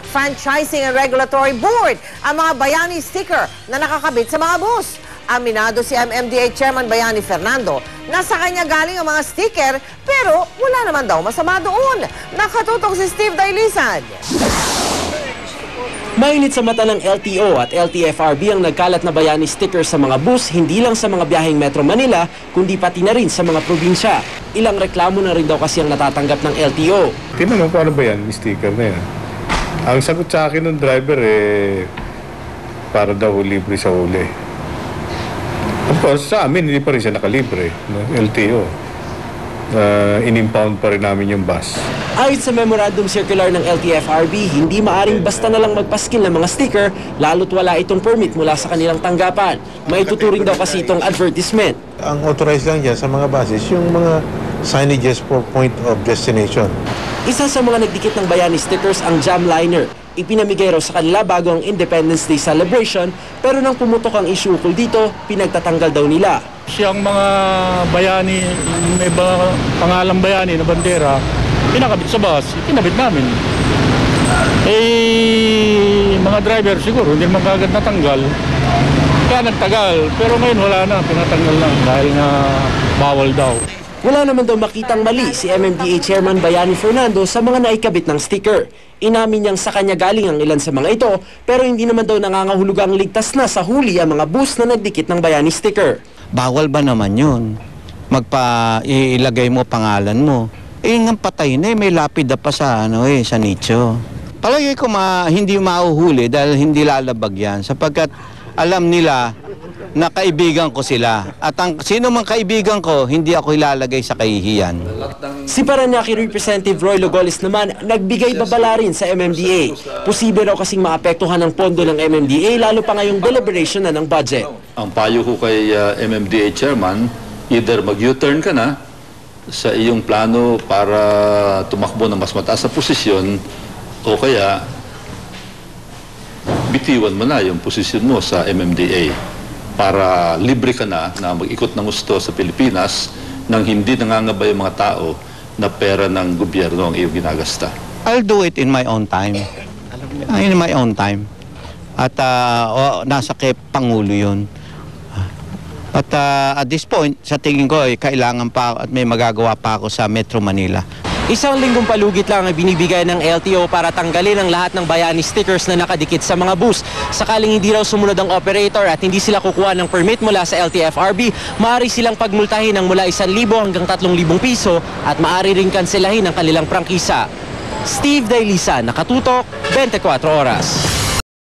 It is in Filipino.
Franchising and Regulatory Board ang mga Bayani sticker na nakakabit sa mga bus. Aminado si MMDA Chairman Bayani Fernando na sa kanya galing ang mga sticker pero wala naman daw masama doon. Nakatutok si Steve Dailisan. Mainit sa mata ng LTO at LTFRB ang nagkalat na Bayani sticker sa mga bus, hindi lang sa mga biyaheng Metro Manila, kundi pati na rin sa mga probinsya. Ilang reklamo na rin daw kasi ang natatanggap ng LTO. Tinanong ko ano ba yan, yung sticker na yan. Ang sagot sa akin ng driver para daw libre sa huli. Of course, sa amin hindi pa rin siya nakalibre, no? LTO. In-impound pa rin namin yung bus. Ayon sa memorandum circular ng LTFRB, hindi maaring basta na lang magpaskil ng mga sticker lalo't wala itong permit mula sa kanilang tanggapan. May tuturing daw kasi itong advertisement. Ang authorized lang dyan sa mga buses, yung mga signages for point of destination. Isa sa mga nagdikit ng Bayani stickers ang Jamliner. Ipinamigay raw sa kanila bago ang Independence Day celebration, pero nang pumutok ang issue ukol dito, pinagtatanggal daw nila. Siyang mga bayani, may pangalang bayani na bandera, pinakabit sa bus, pinabit namin. Mga driver siguro, hindi naman kagad natanggal. Kaya nagtagal, pero ngayon wala na, pinatanggal lang dahil nga bawal daw. Wala naman daw makitang mali si MMDA Chairman Bayani Fernando sa mga naikabit ng sticker. Inamin niyang sa kanya galing ang ilan sa mga ito, pero hindi naman daw nangangahulugang ligtas na sa huli ang mga bus na nagdikit ng Bayani sticker. Bawal ba naman yun? Ilagay mo pangalan mo. Nga patay na may lapida pa sa, sa nicho. Palagi ko hindi mauhuli dahil hindi lalabag yan sapagkat alam nila na kaibigan ko sila. At sino mang kaibigan ko, hindi ako ilalagay sa kahihiyan. Si Parañaque Representative Roy Logoles naman, nagbigay babala rin sa MMDA. Posible raw kasing maapektuhan ang pondo ng MMDA, lalo pa ngayong deliberation na ng budget. Ang payo ko kay MMDA Chairman, either mag-U-turn ka na sa iyong plano para tumakbo ng mas mataas na posisyon, o kaya bitiwan mo na yung posisyon mo sa MMDA para libre ka na mag-ikot ng gusto sa Pilipinas nang hindi nangangabay yung mga tao na pera ng gobyerno ang iyong ginagasta. I'll do it in my own time. In my own time. At nasa kay Pangulo yun. At at this point, sa tingin ko, kailangan pa at may magagawa pa ako sa Metro Manila. Isang linggong palugit lang ay binibigay ng LTO para tanggalin ang lahat ng Bayani stickers na nakadikit sa mga bus. Sakaling hindi raw sumunod ang operator at hindi sila kukuha ng permit mula sa LTFRB, maaari silang pagmultahin ng mula 1,000 hanggang 3,000 piso at maaari ring kanselahin ang kanilang prangkisa. Steve Dailisan, Nakatutok, 24 Oras.